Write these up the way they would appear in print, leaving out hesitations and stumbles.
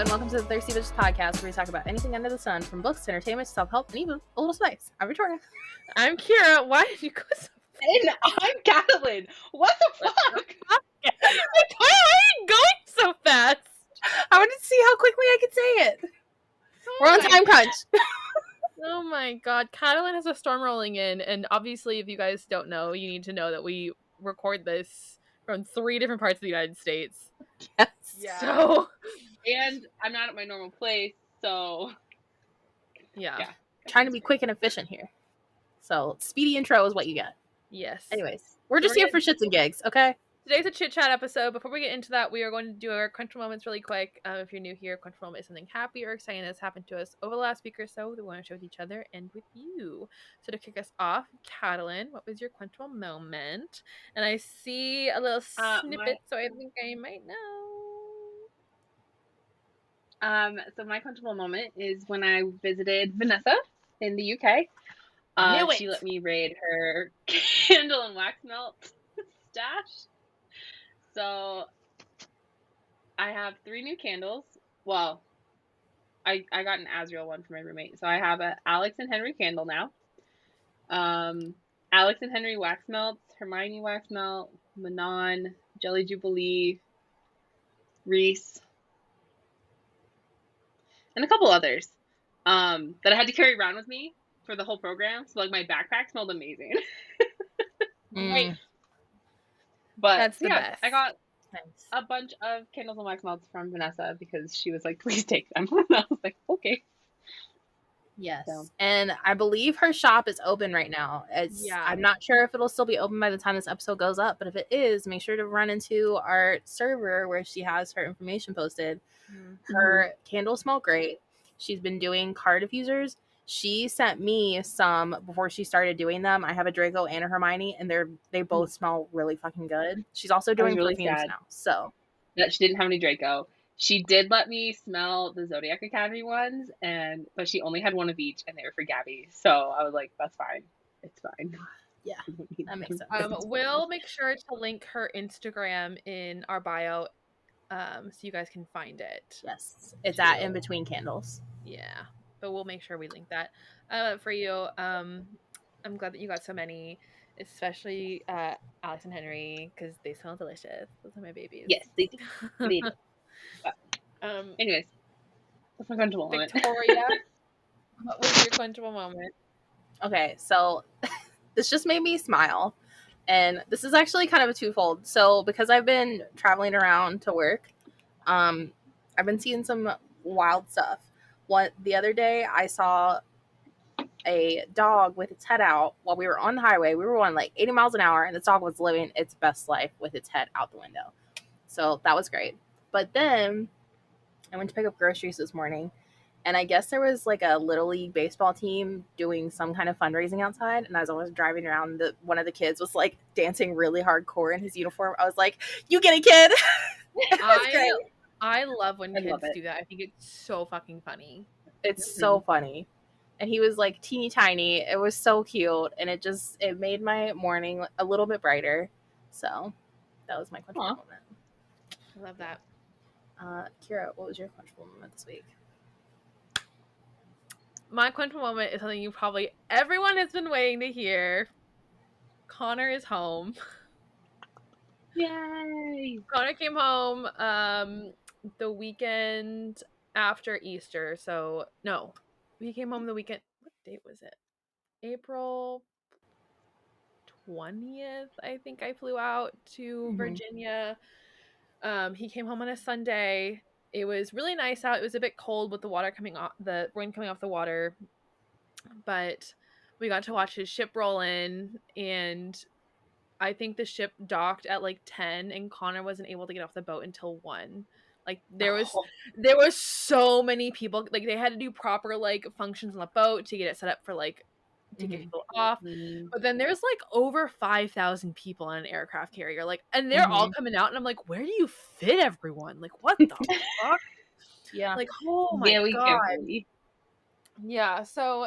and welcome to the Thirsty Bitches podcast, where we talk about anything under the sun, from books to entertainment, self-help, and even a little spice. I'm Victoria. I'm Kira. Why did you go so And I'm Catalin. What the fuck? Victoria, why are you going so fast? I wanted to see how quickly I could say it. We're on time crunch. Oh my god. Catalin has a storm rolling in, and obviously, if you guys don't know, you need to know that we record this from 3 different parts of the United States. Yes. Yeah. So, And I'm not at my normal place, so yeah. Trying to be quick and efficient here. So, speedy intro is what you get. Yes. Anyways, we're just here for shits and gigs, okay? Today's a chit chat episode. Before we get into that, we are going to do our Crunchful Moments really quick. If you're new here, Crunchful Moment is something happy or exciting that's happened to us over the last week or so that we want to share with each other and with you. So to kick us off, Catalin, what was your Crunchful Moment? And I see a little snippet, so I think I might know. So my comfortable moment is when I visited Vanessa in the UK. She let me raid her candle and wax melt stash. So I have 3 new candles. Well, I got an Azrael one for my roommate. So I have a Alex and Henry candle now. Alex and Henry wax melts, Hermione wax melt, Manon, Jelly Jubilee, Reese, and a couple others that I had to carry around with me for the whole program. So like my backpack smelled amazing. Right. But that's the best. I got Nice. a bunch of candles and wax melts from Vanessa because she was like, please take them. And I was like, okay. Yes. So. And I believe her shop is open right now. I'm not sure if it'll still be open by the time this episode goes up, but if it is, make sure to run into our server where she has her information posted. Her candles smell great. She's been doing car diffusers. She sent me some before she started doing them. I have a Draco and a Hermione, and they both smell really fucking good. She's also doing really perfumes now. So that she didn't have any Draco. She did let me smell the Zodiac Academy ones, but she only had one of each, and they were for Gabby. So I was like, that's fine. It's fine. Yeah, that makes sense. We'll make sure to link her Instagram in our bio, so you guys can find it. Yes, it's at In Between Candles. Yeah, but we'll make sure we link that for you. I'm glad that you got so many, especially Alex and Henry, because they smell delicious. Those are my babies. Yes, they do. They do. Anyways, that's my quenchable moment. Victoria, what was your quenchable moment? Okay, so this just made me smile. And this is actually kind of a twofold. So because I've been traveling around to work, I've been seeing some wild stuff. The other day I saw a dog with its head out while we were on the highway. We were going like 80 miles an hour, and this dog was living its best life with its head out the window. So that was great. But then I went to pick up groceries this morning, and I guess there was like a Little League baseball team doing some kind of fundraising outside. And as I was driving around, one of the kids was like dancing really hardcore in his uniform. I was like, you get it, kid. It was great. I love when kids do that. I think it's so fucking funny. It's so funny. And he was like teeny tiny. It was so cute. And it made my morning a little bit brighter. So that was my quenchable moment. I love that. Kira, what was your quenchable moment this week? My quenchable moment is something everyone has been waiting to hear. Connor is home. Yay! Connor came home the weekend after Easter. So, no. He came home the weekend. What date was it? April 20th, I think I flew out to Virginia. He came home on a Sunday. It was really nice out. It was a bit cold with the rain coming off the water. But we got to watch his ship roll in, and I think the ship docked at like 10, and Connor wasn't able to get off the boat until 1. Like there was so many people. Like they had to do proper like functions on the boat to get it set up for like to get people off. But then there's like over 5,000 people on an aircraft carrier, like, and they're all coming out, and I'm like, where do you fit everyone? Like, what the fuck? Yeah. Like, oh my god. Yeah. So,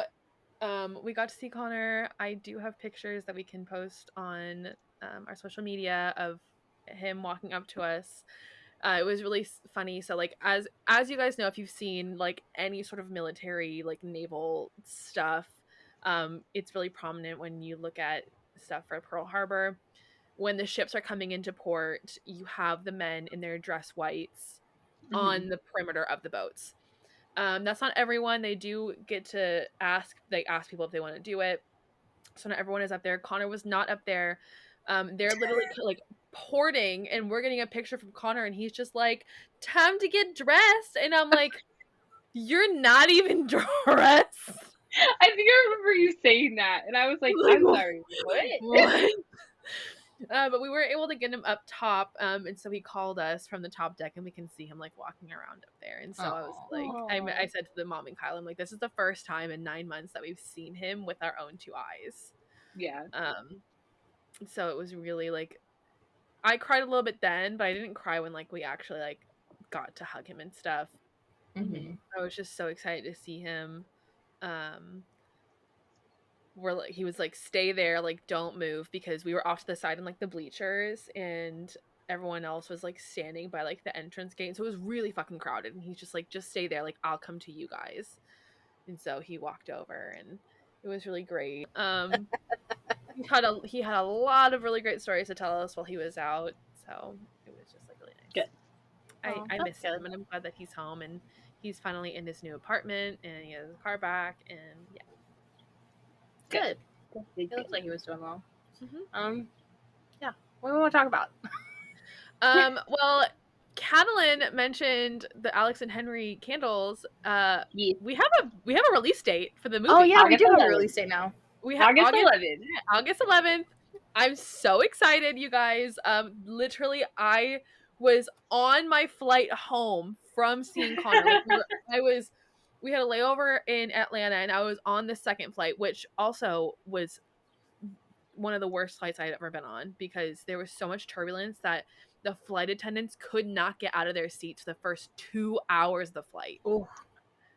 we got to see Connor. I do have pictures that we can post on our social media of him walking up to us. It was really funny. So like as you guys know, if you've seen like any sort of military like naval stuff, it's really prominent when you look at stuff for Pearl Harbor. When the ships are coming into port, you have the men in their dress whites on the perimeter of the boats. That's not everyone. They do get to ask people if they want to do it. So not everyone is up there. Connor was not up there. They're literally like porting, and we're getting a picture from Connor, and he's just like, "Time to get dressed," and I'm like, "You're not even dressed." I think I remember you saying that, and I was like, I'm sorry, what? But we were able to get him up top, and so he called us from the top deck, and we can see him like walking around up there. And so I was like, I said to the mom and Kyle, I'm like, this is the first time in 9 months that we've seen him with our own 2 eyes. Yeah. So it was really like, I cried a little bit then, but I didn't cry when like we actually like got to hug him and stuff. I was just so excited to see him. Where like he was like, stay there, like don't move, because we were off to the side in like the bleachers, and everyone else was like standing by like the entrance gate, so it was really fucking crowded, and he's just like, just stay there, like I'll come to you guys. And so he walked over, and it was really great. He had a lot of really great stories to tell us while he was out, so it was just like really nice. Good. I miss him, and I'm glad that he's home, and he's finally in his new apartment, and he has his car back, and yeah. Good. It looks like he was doing well. Yeah. What do we want to talk about? Well, Catalin mentioned the Alex and Henry candles. Yeah. We have a release date for the movie. Oh yeah, August we do have 11th. a release date now. We have August 11th. August 11th. I'm so excited, you guys. Literally, I was on my flight home from seeing Connor. We had a layover in Atlanta, and I was on the second flight, which also was one of the worst flights I'd ever been on, because there was so much turbulence that the flight attendants could not get out of their seats the first 2 hours of the flight. Ooh.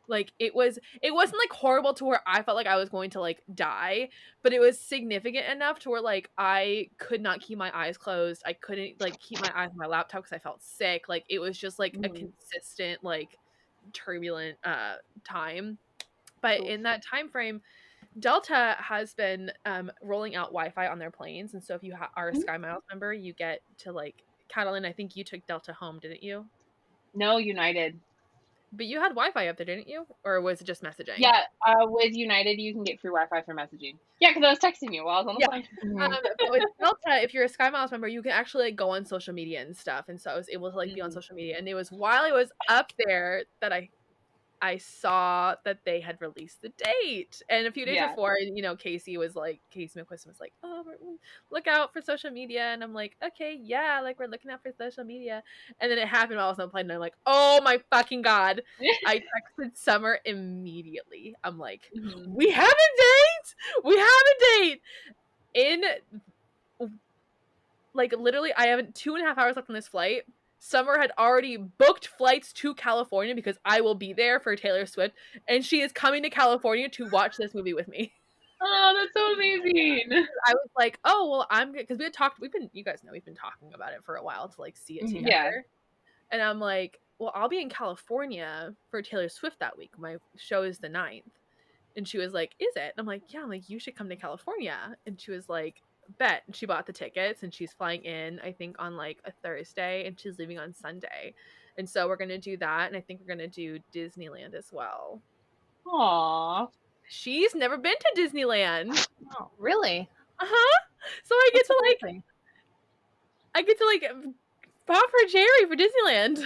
Like it wasn't like horrible to where I felt like I was going to like die, but it was significant enough to where like I could not keep my eyes closed. I couldn't like keep my eyes on my laptop because I felt sick. Like it was just like a consistent like turbulent time. But in that time frame, Delta has been rolling out Wi-Fi on their planes, and so if you are a Sky Miles member, you get to like, Catalin, I think you took Delta home, didn't you? No, United. But you had Wi-Fi up there, didn't you? Or was it just messaging? Yeah, with United, you can get free Wi-Fi for messaging. Yeah, because I was texting you while I was on the plane. But with Delta, if you're a Sky Miles member, you can actually like go on social media and stuff. And so I was able to like be on social media. And it was while I was up there that I saw that they had released the date, and a few days before, you know, Casey McQuiston was like, "Oh, look out for social media," and I'm like, "Okay, yeah, like we're looking out for social media." And then it happened while I was on the plane, and I'm like, "Oh my fucking god!" I texted Summer immediately. I'm like, "We have a date! We have a date!" In like literally, I have 2.5 hours left on this flight. Summer had already booked flights to California because I will be there for Taylor Swift, and she is coming to California to watch this movie with me. Oh, that's so amazing. I was like, oh, well, I'm good, because you guys know we've been talking about it for a while to like see it together. Yeah. And I'm like, well, I'll be in California for Taylor Swift that week. My show is the 9th. And she was like, is it? And I'm like, yeah. I'm like, you should come to California. And she was like, bet. And she bought the tickets, and she's flying in, I think, on like a Thursday, and she's leaving on Sunday. And so we're gonna do that, and I think we're gonna do Disneyland as well. Aww. She's never been to Disneyland. Oh, really? So I get to like pop her Jerry for Disneyland.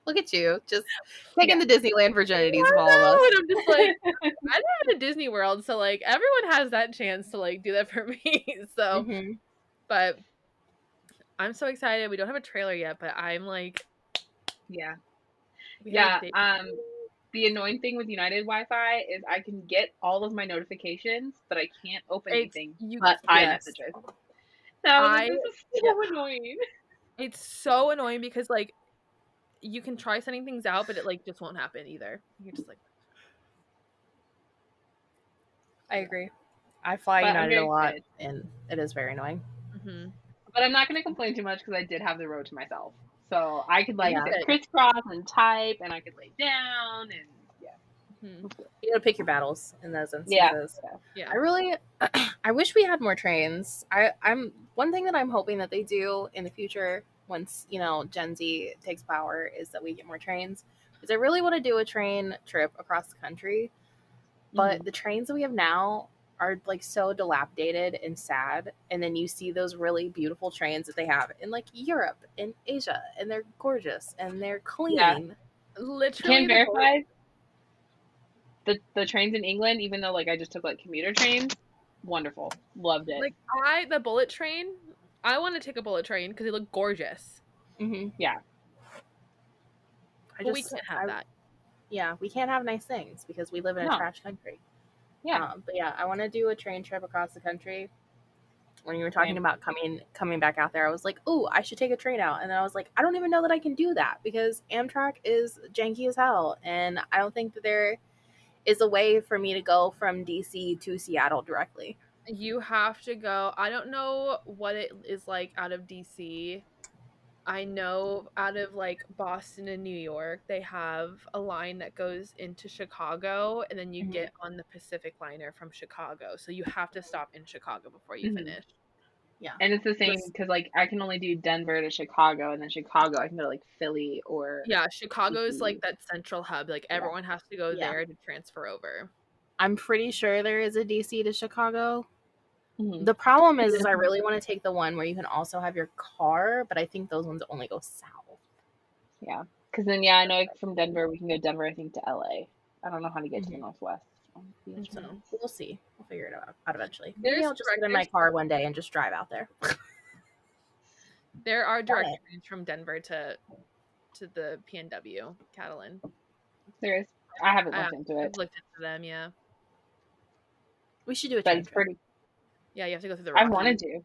Look at you, just taking the Disneyland virginities of all of us. And I'm just like, I live in a Disney World, so like everyone has that chance to like do that for me. So, but I'm so excited. We don't have a trailer yet, but I'm like, yeah. The annoying thing with United Wi-Fi is I can get all of my notifications, but I can't open anything but iMessages. This is so annoying. It's so annoying because like you can try sending things out, but it like just won't happen either. You're just like, I agree. I fly United a lot, and it is very annoying. But I'm not going to complain too much because I did have the road to myself. So I could like sit crisscross and type, and I could lay down, and you gotta pick your battles in those instances. Yeah. I wish we had more trains. I'm one thing that I'm hoping that they do in the future once, you know, Gen Z takes power is that we get more trains. Because I really want to do a train trip across the country. But the trains that we have now are like so dilapidated and sad. And then you see those really beautiful trains that they have in like Europe and Asia, and they're gorgeous and they're clean. Yeah. Literally Can verify the trains in England, even though like I just took like commuter trains, wonderful. Loved it. Like the bullet train, I want to take a bullet train because they look gorgeous. Yeah. But we can't have that. Yeah, we can't have nice things because we live in a trash country. Yeah. But yeah, I want to do a train trip across the country. When you were talking about coming back out there, I was like, oh, I should take a train out. And then I was like, I don't even know that I can do that because Amtrak is janky as hell. And I don't think that there is a way for me to go from DC to Seattle directly. You have to go. I don't know what it is like out of DC. I know out of like Boston and New York, they have a line that goes into Chicago, and then you get on the Pacific liner from Chicago. So you have to stop in Chicago before you finish. Yeah. And it's the same because like I can only do Denver to Chicago, and then Chicago I can go to like Philly or Chicago is like that central hub. Like everyone has to go there to transfer over. I'm pretty sure there is a DC to Chicago. The problem is I really want to take the one where you can also have your car, but I think those ones only go south. Yeah, because then I know from Denver we can go Denver I think to LA. I don't know how to get to the Northwest. So we'll see. We'll figure it out eventually. Maybe I'll just get in my car one day and just drive out there. There are direct trains from Denver to the PNW, Catalan. There is. I haven't looked into it. I've looked into them, yeah. We should do a train trip. Yeah, you have to go through the Rockies. I wanted to.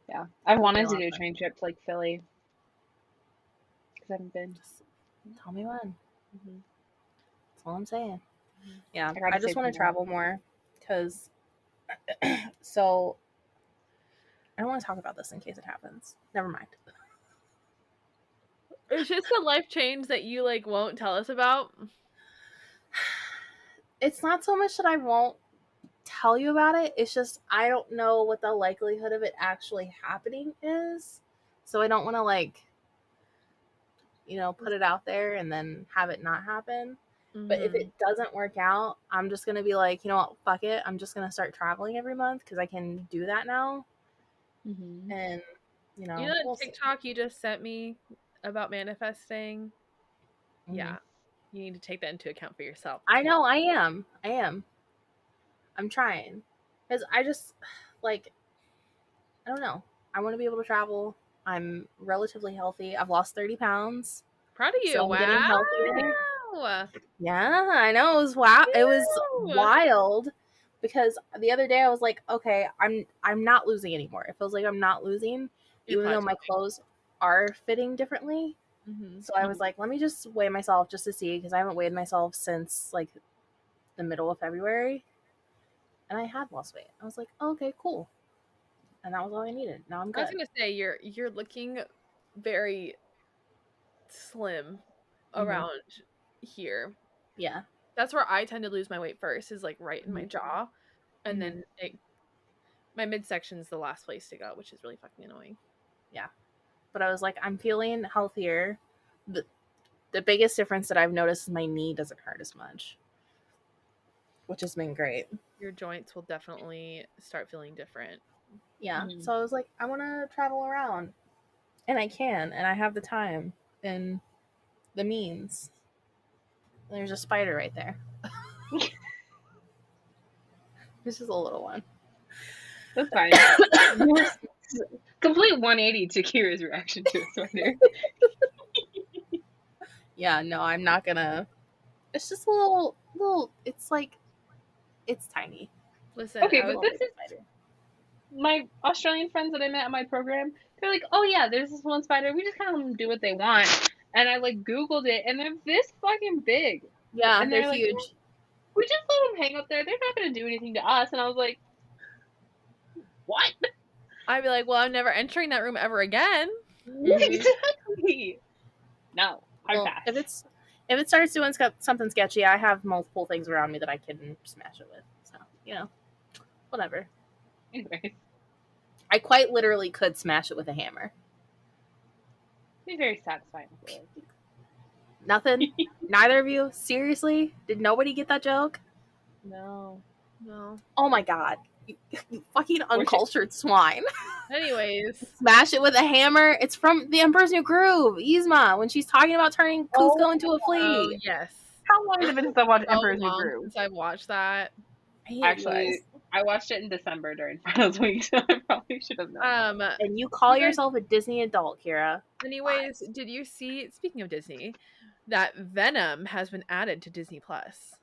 Yeah, I wanted to do a train trip to like Philly. Because I haven't been. Just tell me when. That's all I'm saying. Yeah, I just want to travel more because so I don't want to talk about this in case it happens. Never mind. It's just a life change that you like won't tell us about. It's not so much that I won't tell you about it. It's just I don't know what the likelihood of it actually happening is. So I don't want to like, you know, put it out there and then have it not happen. But if it doesn't work out, I'm just going to be like, you know what, fuck it. I'm just going to start traveling every month because I can do that now. And, you know, that TikTok you just sent me about manifesting? Yeah. You need to take that into account for yourself. I know, I am. I'm trying. Because I just, like, I don't know. I want to be able to travel. I'm relatively healthy. I've lost 30 pounds. Proud of you. So I'm getting healthier. Wow. Yeah, I know. It was wow. It was wild because the other day I was like, okay, I'm not losing anymore. It feels like I'm not losing, even though my clothes are fitting differently. So I was like, let me just weigh myself just to see because I haven't weighed myself since like the middle of February, and I had lost weight. I was like, oh, okay, cool, and that was all I needed. Now I'm good. I was gonna say you're looking very slim around here. Yeah, that's where I tend to lose my weight first, is like right in my jaw, and then my midsection is the last place to go, which is really fucking annoying. Yeah, but I was like, I'm feeling healthier. The biggest difference that I've noticed is my knee doesn't hurt as much, which has been great. Your joints will definitely start feeling different. Yeah, so I was like, I want to travel around, and I can, and I have the time and the means. There's a spider right there. This is a little one. That's fine. Complete 180 to Kira's reaction to a spider. Yeah, no, I'm not gonna. It's just a little. It's like, it's tiny. Listen, okay, but this is my Australian friends that I met at my program. They're like, oh yeah, there's this one spider. We just kind of let them do what they want. And I like Googled it, and they're this fucking big. Yeah, and they're huge. Like, we just let them hang up there. They're not gonna do anything to us. And I was like, what? I'd be like, well, I'm never entering that room ever again. Exactly. No, hard Well, pass. if it starts doing something sketchy, I have multiple things around me that I can smash it with. So, whatever. Anyways, I quite literally could smash it with a hammer. be very satisfying. I feel Nothing. like. Neither of you. Seriously, did nobody get that joke? No. Oh my god, you fucking Or shit. uncultured swine. Anyways, Smash it with a hammer. It's from The Emperor's New Groove. Yzma, when she's talking about turning Cusco into a oh flea. yes, How long has it been since I watched so Emperor's New long Groove? since I've watched that. I hate you Actually, guys. I watched it in December during finals week, so I probably should have known. And you call you guys- yourself a Disney adult, Kira. Anyways, did you see? Speaking of Disney, that Venom has been added to Disney Plus.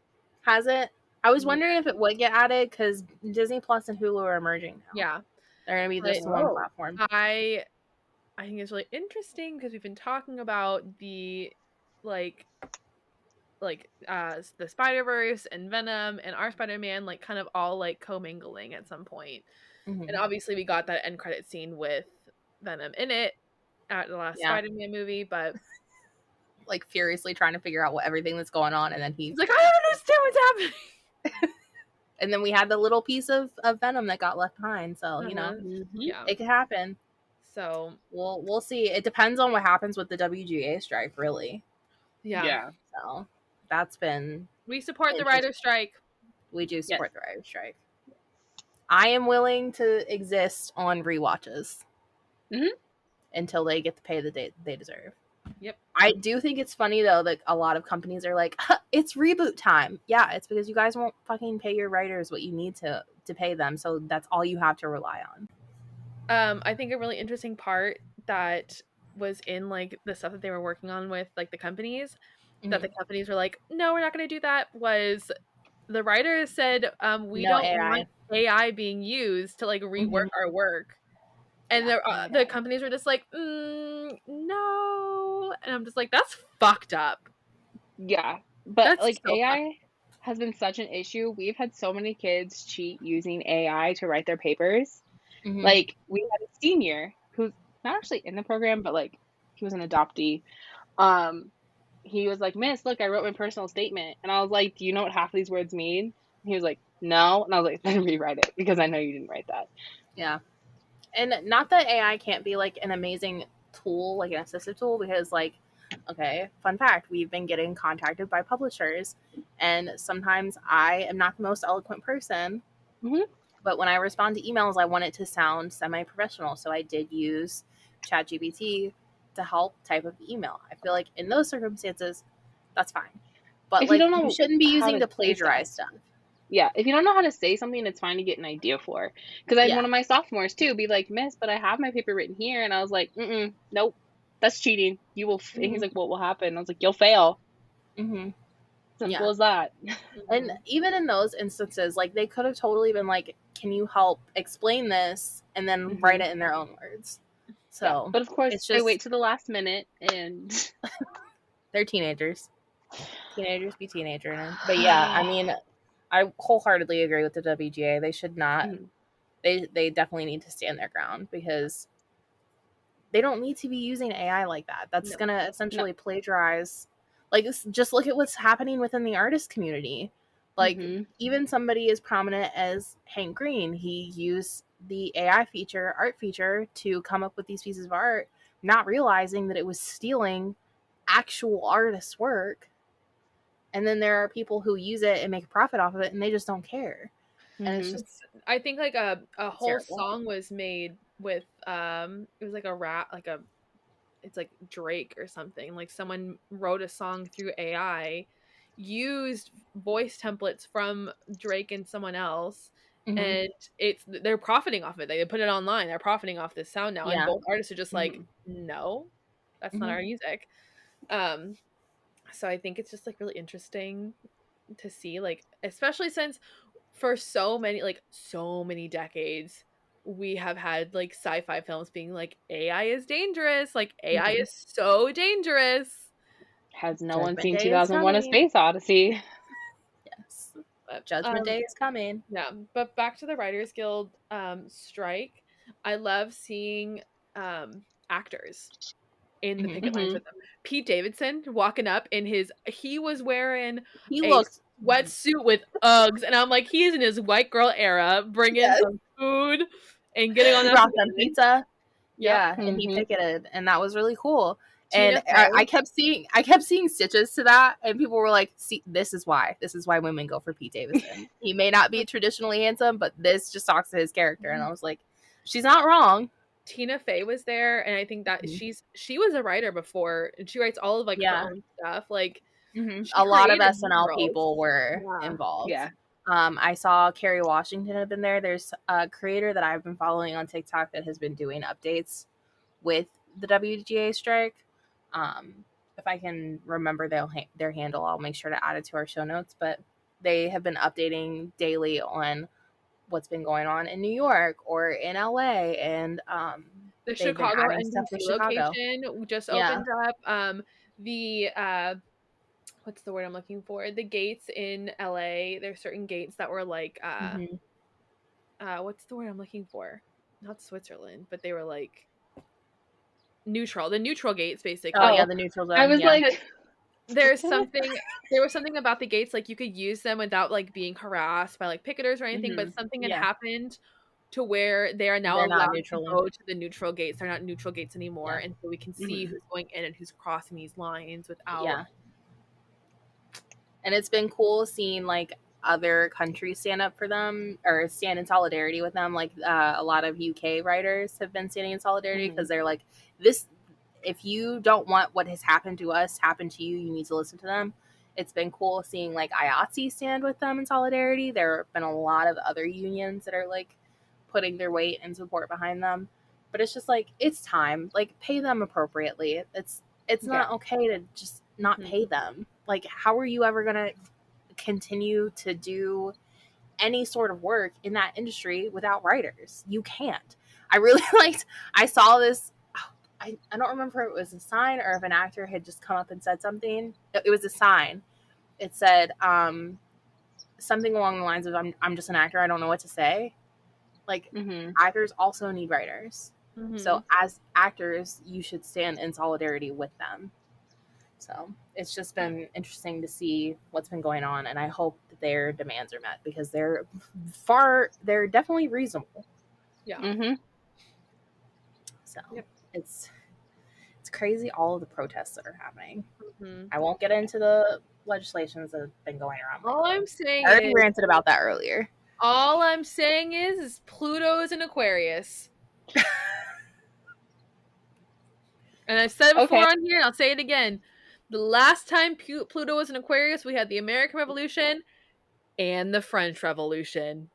Has it? I was wondering if it would get added because Disney Plus and Hulu are merging now. Yeah, They're gonna be just But- one platform. I think it's really interesting because we've been talking about the the Spider-Verse and Venom and our Spider-Man kind of all commingling at some point. Mhm. And obviously we got that end credit scene with Venom in it at the last Spider-Man movie, but furiously trying to figure out everything that's going on, and then he's he's like, I don't understand what's happening. and then we had the little piece of Venom that got left behind. So Yeah. it could happen. So we'll see. It depends on what happens with the WGA strike, really. yeah. So that's been. We support the writer's strike. We do support the writer's strike. I am willing to exist on rewatches until they get the pay that they deserve. Yep. I do think it's funny though that a lot of companies are like, it's reboot time. Yeah, it's because you guys won't fucking pay your writers what you need to pay them, so that's all you have to rely on. I think a really interesting part that was in the stuff that they were working on with the companies, that the companies were like, no, we're not going to do that, was the writers said, we don't want AI being used to rework our work. And the companies were just like, no. And I'm just like, that's fucked up. Yeah. But that's so AI has been such an issue. We've had so many kids cheat using AI to write their papers. Mm-hmm. We had a senior who's not actually in the program, but he was an adoptee. He was like, Miss, look, I wrote my personal statement. And I was like, do you know what half of these words mean? And he was like, no. And I was like, then rewrite it because I know you didn't write that. Yeah. And not that AI can't be an amazing tool, an assistive tool, because okay, fun fact, we've been getting contacted by publishers, and sometimes I am not the most eloquent person, but when I respond to emails, I want it to sound semi-professional, so I did use ChatGPT to help type up the email. I feel like in those circumstances, that's fine. But if you don't know you shouldn't be using to plagiarize stuff. Yeah, if you don't know how to say something, it's fine to get an idea for. Because I had one of my sophomores too be like, Miss, but I have my paper written here. And I was like, nope, that's cheating. You will. And he's like, what will happen? I was like, you'll fail. Simple as that. And even in those instances, they could have totally been like, can you help explain this? And then write it in their own words. So, but of course, they wait to the last minute and they're teenagers. Teenagers be teenagers. But yeah, I mean, I wholeheartedly agree with the WGA. They should not. They definitely need to stand their ground because they don't need to be using AI like that. That's going to essentially plagiarize. Just look at what's happening within the artist community. Even somebody as prominent as Hank Green, he used the AI art feature to come up with these pieces of art, not realizing that it was stealing actual artist's work. And then there are people who use it and make a profit off of it, and they just don't care. And it's just, I think a whole song was made with it was a rap, it's Drake or something. Someone wrote a song through AI, used voice templates from Drake and someone else, and they're profiting off it. They put it online. They're profiting off this sound now, and both artists are just no, that's not our music. So I think it's just really interesting to see, especially since for so many decades we have had sci-fi films being AI is dangerous, AI is so dangerous. Has no one seen 2001: A Space Odyssey? Yes, Judgment Day is coming. Yeah, but back to the Writers Guild strike. I love seeing actors in the Mhm. picket lines with them. Pete Davidson walking up in he was wearing He a looked sweatsuit with Uggs, and I'm like, he is in his white girl era, bringing yes. some food and getting on He that brought them pavement. pizza. Yep. Yeah, and he picketed, and that was really cool. And Tina Fey. I kept seeing stitches to that, and people were like, "See, this is why women go for Pete Davidson. He may not be traditionally handsome, but this just talks to his character." And I was like, "She's not wrong." Tina Fey was there, and I think that Mhm. she was a writer before, and she writes all of like her Yeah. own stuff. Like she A lot of created Mean SNL Girls. people were Yeah. involved. Yeah. I saw Kerry Washington had been there. There's a creator that I've been following on TikTok that has been doing updates with the WGA strike. If I can remember their handle, I'll make sure to add it to our show notes. But they have been updating daily on what's been going on in New York or in LA, and The they've been Chicago adding stuff with NBC Chicago. location just Yeah. opened up. The what's the word I'm looking for? The gates in LA. There's certain gates that were like what's the word I'm looking for? Not Switzerland, but they were like neutral. The neutral gates, basically. Oh yeah, Oh, the neutral I zone. was Yeah. like, There's something there was something about the gates, like you could use them without like being harassed by like picketers or anything, but something had Yeah. happened to where they are now They're not allowed to neutral. go to the neutral gates. They're not neutral gates anymore. Yeah. And so we can see who's going in and who's crossing these lines without Yeah. And it's been cool seeing like other countries stand up for them or stand in solidarity with them. Like a lot of UK writers have been standing in solidarity because they're like, this, if you don't want what has happened to us happen to you, you need to listen to them. It's been cool seeing like IATSE stand with them in solidarity. There have been a lot of other unions that are like putting their weight and support behind them. But it's just like, it's time. Like, pay them appropriately. It's not okay to just not pay them. Like, how are you ever gonna continue to do any sort of work in that industry without writers? You can't. I really liked, I saw this, I don't remember if it was a sign or if an actor had just come up and said something. It was a sign. It said something along the lines of, I'm just an actor, I don't know what to say. Like, actors also need writers. So as actors, you should stand in solidarity with them. So it's just been interesting to see what's been going on, and I hope that their demands are met because they're definitely reasonable. Yeah. So it's crazy, all of the protests that are happening. Mhm. I won't get into the legislations that have been going around. All I'm saying I already is ranted about that earlier. all I'm saying is Pluto is an Aquarius. And I've said it before on here, and I'll say it again. The last time Pluto was an Aquarius, we had the American Revolution and the French Revolution.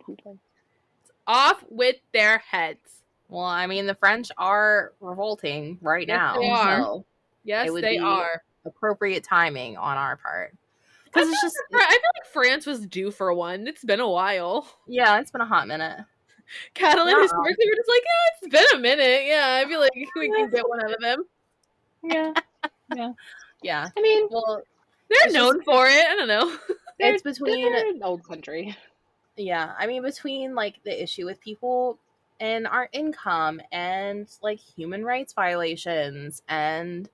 It's off with their heads. Well, I mean, the French are revolting right Yes, now, they are. so Yes, it would they be are. appropriate timing on our part. I Because it's just, feel like France was due for one. It's been a while. yeah, it's been a hot minute. Catalan Not wrong. historically, we're just like, yeah, it's been a minute. Yeah, I feel like we can get one out of them. Yeah. I mean, Well, they're known for it. I don't know. It's between they're an old country. Yeah, I mean, between like the issue with people and our income and like human rights violations and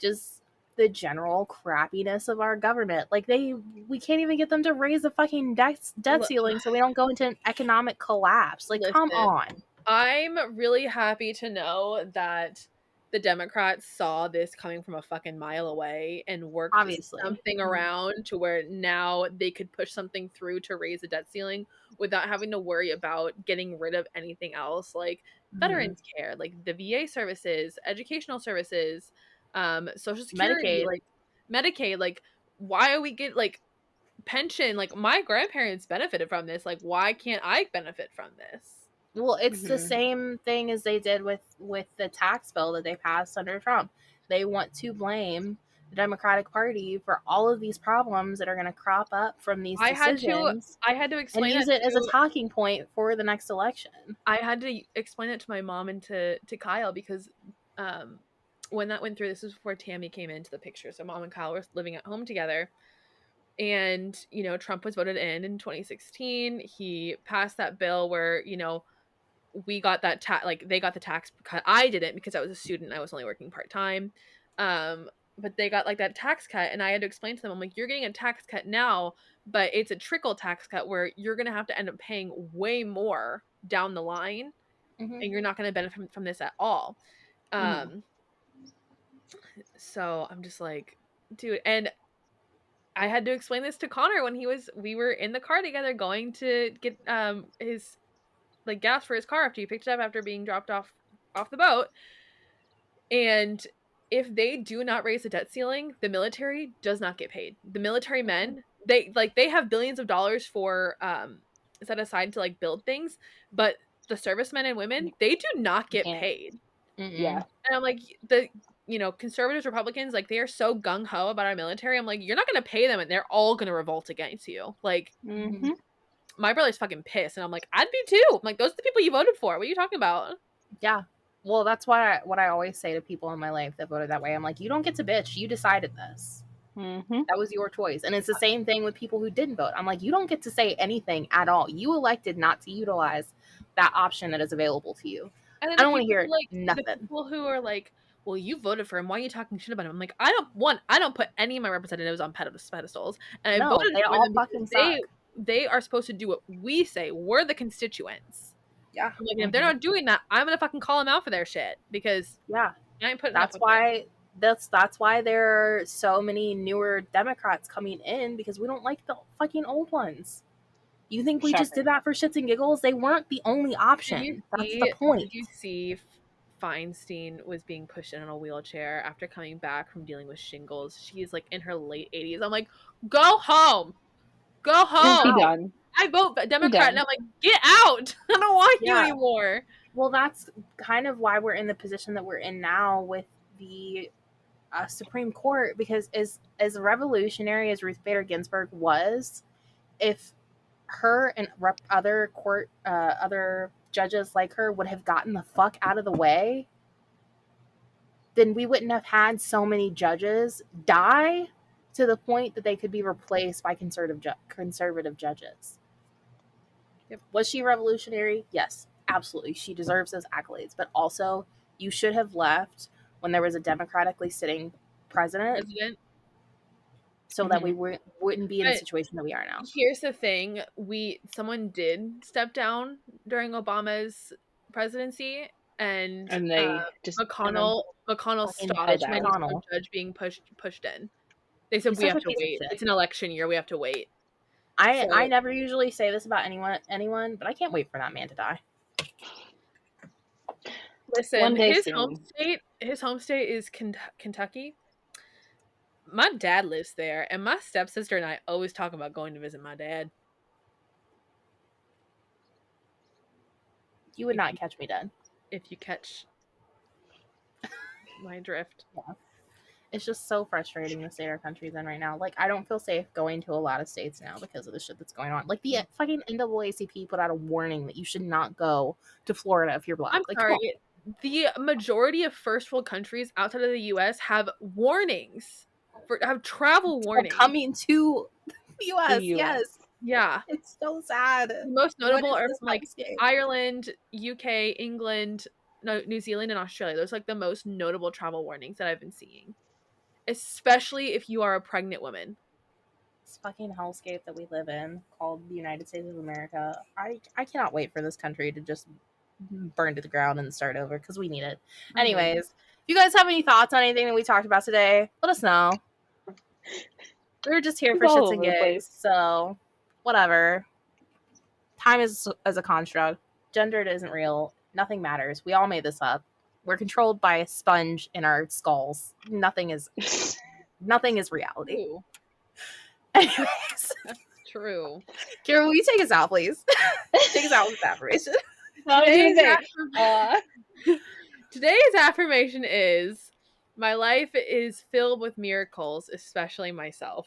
just the general crappiness of our government. Like we can't even get them to raise the fucking debt ceiling so we don't go into an economic collapse. Like, come on. I'm really happy to know that the Democrats saw this coming from a fucking mile away and worked something around to where now they could push something through to raise the debt ceiling without having to worry about getting rid of anything else, like veterans care, like the VA services, educational services, Social Security, like Medicaid. Like, why are we get like pension? Like, my grandparents benefited from this. Like, why can't I benefit from this? Well, it's the same thing as they did with the tax bill that they passed under Trump. They want to blame the Democratic Party for all of these problems that are going to crop up from these decisions. I had to explain and use it as a talking point for the next election. I had to explain it to my mom and to Kyle because when that went through, this was before Tammy came into the picture. So mom and Kyle were living at home together. And, Trump was voted in 2016. He passed that bill where, we got that they got the tax cut. I didn't because I was a student. I was only working part-time. But they got like that tax cut, and I had to explain to them, I'm like, you're getting a tax cut now, but it's a trickle tax cut where you're going to have to end up paying way more down the line, and you're not going to benefit from this at all. So I'm just like, dude, and I had to explain this to Connor when we were in the car together going to get his like gas for his car after he picked it up after being dropped off the boat. And if they do not raise the debt ceiling, the military does not get paid. The military men, they have billions of dollars for set aside to like build things, but the servicemen and women, they do not get paid. Yeah. And I'm like, conservatives, Republicans, like, they are so gung-ho about our military. I'm like, you're not going to pay them, and they're all going to revolt against you. Like, my brother's fucking pissed, and I'm like, I'd be too. I'm like, those are the people you voted for. What are you talking about? Yeah. Well, that's what I always say to people in my life that voted that way. I'm like, you don't get to bitch. You decided this. That was your choice. And it's the same thing with people who didn't vote. I'm like, you don't get to say anything at all. You elected not to utilize that option that is available to you. And then I don't want to hear nothing. The people who are like, well, you voted for him. Why are you talking shit about him? I'm like, I don't put any of my representatives on pedestals. And I voted they for all them fucking because suck. they are supposed to do what we say. We're the constituents. Yeah. I'm like, if they're not doing that, I'm gonna fucking call them out for their shit, because I ain't putting up with it. That's why there are so many newer Democrats coming in, because we don't like the fucking old ones. You think we just did that for shits and giggles? They weren't the only option. That's the point. Did you see Feinstein was being pushed in a wheelchair after coming back from dealing with shingles? She's like in her late 80s. I'm like, go home. Go home. Be done. I vote Democrat, and I'm like, get out. I don't want you anymore. Well, that's kind of why we're in the position that we're in now with the Supreme Court, because as revolutionary as Ruth Bader Ginsburg was, if her and other judges like her would have gotten the fuck out of the way, then we wouldn't have had so many judges die to the point that they could be replaced by conservative judges. Was she revolutionary? Yes, absolutely. She deserves those accolades. But also, you should have left when there was a democratically sitting president. So that we wouldn't be in the situation that we are now. Here's the thing. Someone did step down during Obama's presidency, and they McConnell stopped the judge being pushed in. They said, we have to wait. It's an election year. We have to wait. I never usually say this about anyone, but I can't wait for that man to die. Listen, his home state is Kentucky. My dad lives there, and my stepsister and I always talk about going to visit my dad. You would not catch me dead. If you catch my drift. Yeah. It's just so frustrating the state our country's in right now. Like, I don't feel safe going to a lot of states now because of the shit that's going on. Like, the fucking NAACP put out a warning that you should not go to Florida if you're black. I'm sorry. The majority of first world countries outside of the U.S. have warnings. Have travel warnings. Coming to the U.S., yes. Yeah. It's so sad. The most notable are from, like, Ireland, UK, England, New Zealand, and Australia. Those are, like, the most notable travel warnings that I've been seeing. Especially if you are a pregnant woman. This fucking hellscape that we live in, called the United States of America. I cannot wait for this country to just burn to the ground and start over, because we need it. Anyways, if you guys have any thoughts on anything that we talked about today, let us know. We were just here for shits and gigs, so whatever. Time is a construct. Gendered isn't real. Nothing matters. We all made this up. We're controlled by a sponge in our skulls. Nothing is reality. Ooh. Anyways. That's true. Kira, will you take us out, please? Take us out with affirmation. Today's affirmation is, my life is filled with miracles, especially myself.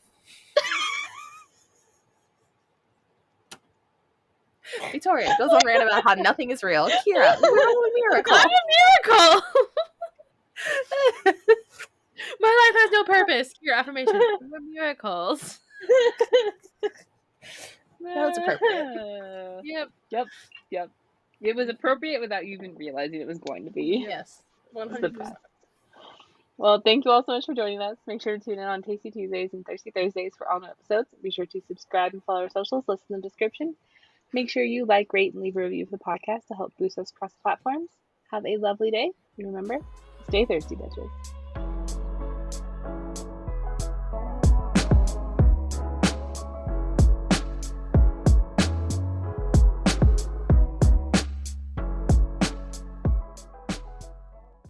Victoria goes on rant about how nothing is real. Kira, you're a miracle. I'm a miracle. My life has no purpose. Your affirmation. We're miracles. That's appropriate. Yep. It was appropriate without you even realizing it was going to be. Yes, It's the 100%. best. Well, thank you all so much for joining us. Make sure to tune in on Tasty Tuesdays and Thirsty Thursdays for all new episodes. Be sure to subscribe and follow our socials listed in the description. Make sure you like, rate, and leave a review for the podcast to help boost us across platforms. Have a lovely day. And remember, stay thirsty, bitches.